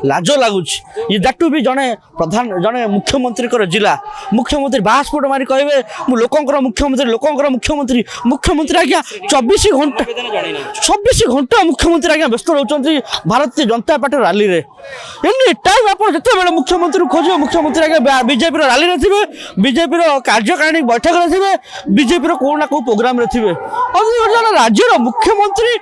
लाज लगुच दैट भी जड़े प्रधान जड़े मुख्यमंत्री जिला मुख्यमंत्री बाहास्फोट मारी कहे लोकंर मुख्यमंत्री लोकंर मुख्यमंत्री मुख्यमंत्री आज्ञा 24 घंटा मुख्यमंत्री आज्ञा व्यस्त रोचंती भारतीय जनता पार्टी रैली रे एनी टाइम आप जिते मुख्यमंत्री खोजे मुख्यमंत्री आज्ञा बीजेपी रैली रे थे बीजेपी कार्यकारिणी बैठक रे थे बीजेपी कौ ना कौ प्रोग्राम रे थे राज्यर मुख्यमंत्री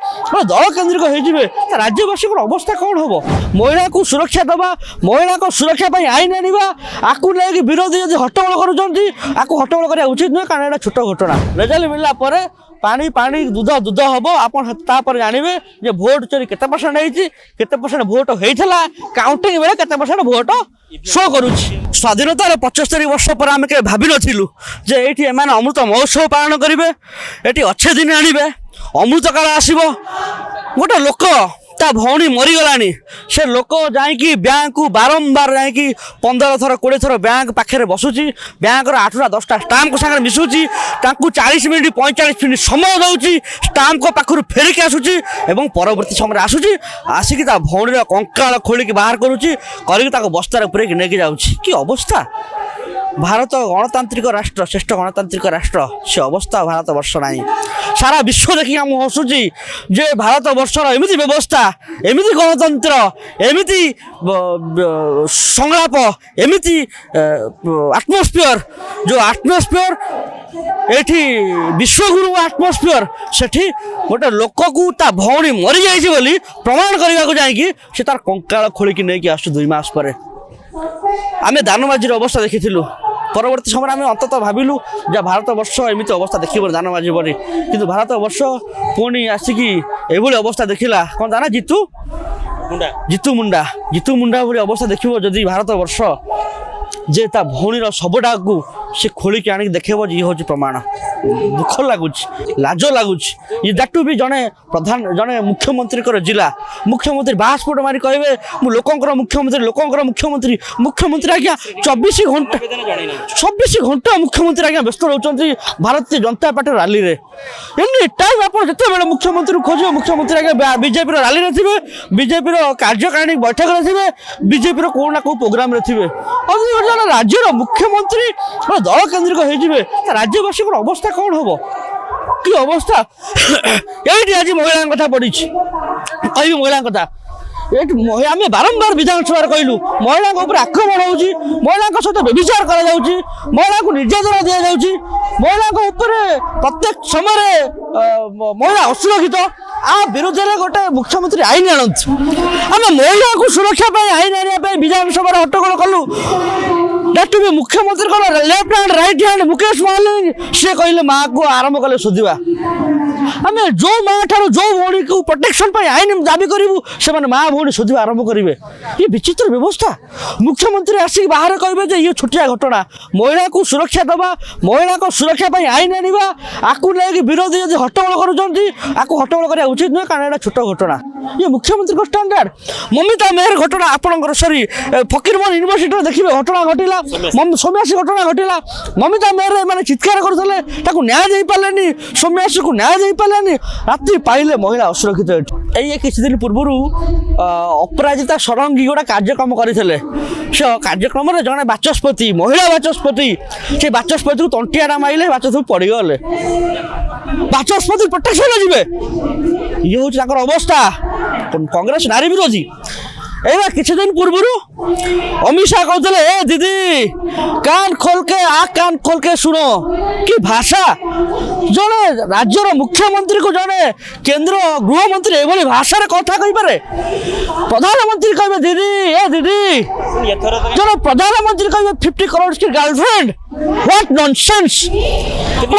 दल केन्द्रिक हो राज्यवासी अवस्था कौन हम महिला को सुरक्षा दबा महिला को सुरक्षा आईन आने आपको लेकिन विरोधी यदि हट्टगोल कर हट्टगोल करने उचित नुहे कारण यहाँ छोट घटना रेजल्ट मिलला पानी पानी दूध दूध हम आप जानवे जे भोट चोरी केते परसेंट भोट होता काउंटिंग बेले केते परसेंट भोट शो करुच्ची स्वाधीनतार 75 वर्ष पर आम के भावी नथिलु जे एठी एमाने अमृत महोत्सव पालन करेंगे ये अच्छे दिन आणवे अमृत काल आसब गोटे लोक ता भौणी मरीगलानी से लोक जाकि बैंक को बारंबार जाकि 15 थर 20 थर बैंक पाखे बसुची बैंक 8टा 10टा स्टाम्प सागर मिसुची 40 मिनिट 45 मिनिट समय दौची स्टाम्प को पाखु फेरिक आसुची एवं परवर्ती समय आसुची आसिक भौणी कंकाल खोलिक बाहर करुच्ची करके बस्तार पूरे नहीं जाऊँगी कि अवस्था भारत गणतांत्रिक राष्ट्र श्रेष्ठ गणतांत्रिक राष्ट्र से अवस्था भारत वर्ष ना सारा विश्व देखिए आम हसुची जे भारत वर्षर एमती व्यवस्था एमती गणतंत्र एमती संलाप एमती आटमोस्फियर जो आटमोस्फियर एठी विश्वगुरु आटमोस्फियर सेठी गोटे लोक को ता भौणी मरी जाइए बोली प्रमाण करने को जाकि से तार कंकाल खोलिकी नहीं आसु 2 मास पर आम दानबाजी अवस्था देखी परवर्ती समय आम अंतत भाविलु जे भारत वर्ष एमती अवस्था देखिए दानबाजी पर किंतु भारत वर्ष पुणी आसिक एभली अवस्था देखला कौन जाना जीतू मुंडा भाई अवस्था देखो जदि भारत वर्ष जे ता भौणीर सबटा को से खोलिकी आनिक देखो ये हूँ प्रमाण दुख लगुच लाज लगुच दैट भी जड़े प्रधान जड़े मुख्यमंत्री जिला मुख्यमंत्री बाहास्फोट मारी कहे लोकंर मुख्यमंत्री मुख्यमंत्री आज्ञा 24 घंटा मुख्यमंत्री आज्ञा व्यस्त रोचंती भारतीय जनता पार्टी रैली रे एनी टाइम आप जिते मुख्यमंत्री खोजे मुख्यमंत्री आज्ञा बीजेपी रैली रे थे बीजेपी कार्यकारिणी बैठक रे थे बीजेपी कौ ना कौ प्रोग्राम रे थे राज्यर मुख्यमंत्री दल केन्द्रिक हो राज्यवासी अवस्था कौन हम कि अवस्था ये आज महिला कथा पड़ी कह महिला कथा आम बारंबार विधानसभा कहलु महिला आक्रमण हो महिला सहित व्यभिचार कर महिला को निर्यातना दि जाऊँगी महिला प्रत्येक समय महिला असुरक्षित आ विरोध में गोटे मुख्यमंत्री आईन आणतु आम महिला को सुरक्षा आईन आने विधानसभा हट्टगोल कलु दैट भी मुख्यमंत्री left hand right hand Mukesh महल सी कहले माँ को आरंभ कले शोधिबा आम जो माँ ठार जो भौणी को प्रोटेक्शन आईन दाबी करूँ से माँ भौणी शोधिबा आरंभ करेंगे ये विचित्र व्यवस्था मुख्यमंत्री आसिक बाहर कहे ये छोटिया घटना महिला को सुरक्षा दबा महिला को सुरक्षा आईन आने आपको लेकिन विरोधी यदि हट्टगोल कर हट्टगोल करने उचित नुहे कारण यहाँ छोट घटना ये मुख्यमंत्री स्टैंडर्ड ममिता मेहर घटना आपंकर सरी फकीरमोहन यूनिवर्सिटी देखिए घटना घटला सौम्यासी घटना घटला ममिता मेहर मैंने चित्कार करते न्याय दे पारे सौम्यासी को न्याय दे पारे राति पाइले महिला असुरक्षित ये किसी दिन पूर्व अपराजिता षडंगी गोटे कार्यक्रम करते कार्यक्रम जड़े बाचस्पति महिला बाचस्पति से बाचस्पति को तंटिया मारे बाचस्पति पड़गले बाचस्पति प्रोटेक्शन जी ये हूँ अवस्था कांग्रेस नारी विरोधी एवं किसी दिन पूर्व अमित शाह कहते ए दीदी कान खोल के सुनो कि भाषा जड़े राज्यर मुख्यमंत्री को जड़े केंद्र गृहमंत्री एभली भाषा कथा कही पारे प्रधानमंत्री कहे दीदी ए दीदी जड़े प्रधानमंत्री कहे 50 करोड़ की गर्लफ्रेंड व्हाट नॉनसेंस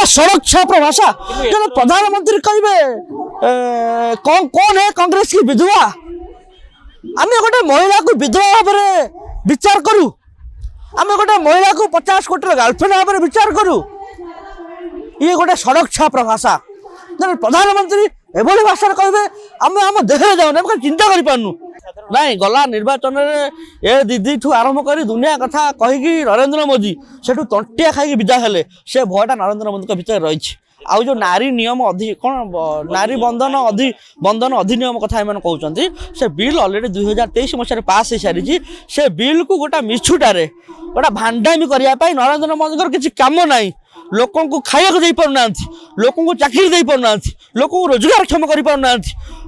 सड़क छाप भाषा जड़े प्रधानमंत्री कहे कौन है कांग्रेस की विधवा आम गोटे महिला को विधवा भाव में विचार करूँ आम गोटे महिला को 50 कोटी गर्लफ्रेंड भाव में विचार करूँ ये गोटे सड़क छाप भाषा जब प्रधानमंत्री एभली भाषा कहे आम आम देह जाऊँ चिंता करूँ नाई गला निर्वाचन ए दीदी ठू आरंभ कर दुनिया कथा कहीकि नरेंद्र मोदी से तंटिया खाई विदा हेले से भयटा नरेंद्र मोदी भीतर रही आउ जो नारी नियम कौन नारी बंधन अधिनियम कथा एम कहते से बिल अलरेडी 2023 मसीह पास हो सारी से बिल को गोटा मिछुटारे गोटा भांडामी करने नरेंद्र मोदी किसी कम ना लोक को खाया दे पारना लोक को चाकरी दे पारना लोक को रोजगार क्षम कर पारना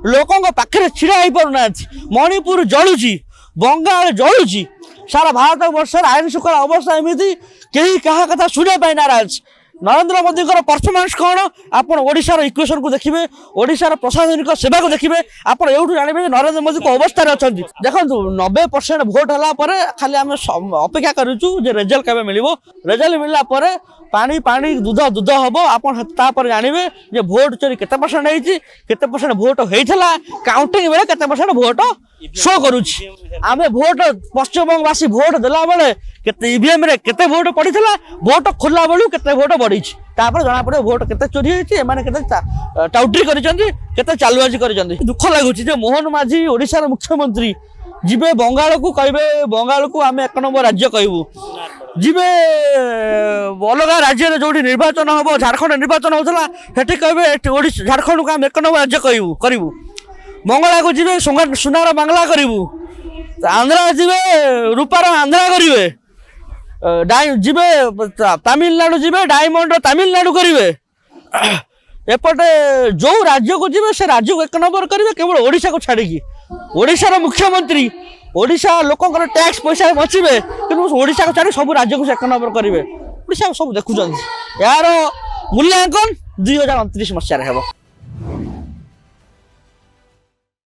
लोक पाखे छिड़ा हो पारना मणिपुर जलुची बंगाल जलुची सारा भारत वर्ष आईन शृंखला अवस्था एमती कहीं क्या कथा शुणा नाराज नरेंद्र मोदी परफॉर्मेंस कौन आपड़ ओडिशार इक्वेशन को देखिए ओडिशार प्रशासनिक सेवा को देखिए आप जानवे नरेंद्र मोदी को अवस्था अच्छा देखो 90% भोट है खाली आम अपेक्षा करूँ रिजल्ट केवे मिल रिजल्ट मिलला पानी पानी दूध दूध हम आप जानवे भोट चोरी केते परसेंट केते परसेंट भोट होता काउंटिंग बेले केते परसेंट भोट शो करुच्ची आम भोट पश्चिमबंगवासी भोट देला बेले केते ईवीएम रे केते भोट पड़ीला भोट खोला बेलू केते भोट बढ़ी जना पड़े भोट केते चोरी होती टाउटरी करते चालुबाजी कर दुख लगुच मोहन माझी ओडिशार मुख्यमंत्री जीवे बंगाल को कहे बंगाल को आम 1 नंबर राज्य कहूँ जीवे अलग राज्य जो निर्वाचन हम झारखंड निर्वाचन होता है कहे झारखंड को आम 1 नंबर राज्य कहूँ करूँ मंगला को जीवे सुनार बांगला करूँ आंध्रा जीवे रूपार आंध्रा करेंगे जीवे तमिलनाडु जीवे डायमंड तमिलनाडु करेंगे एपटे जो राज्य को जीवे से राज्य को 1 नंबर करेंगे केवल ओडिशा को छाड़ी ओडिशार मुख्यमंत्री ओडिशा लोकंर टैक्स पैसा बचीबे कि ओडिशा को छाड़ी सब राज्य को 1 नंबर करेंगे ओडिशा सब देखुं यार मूल्यांकन 2029 मसीह।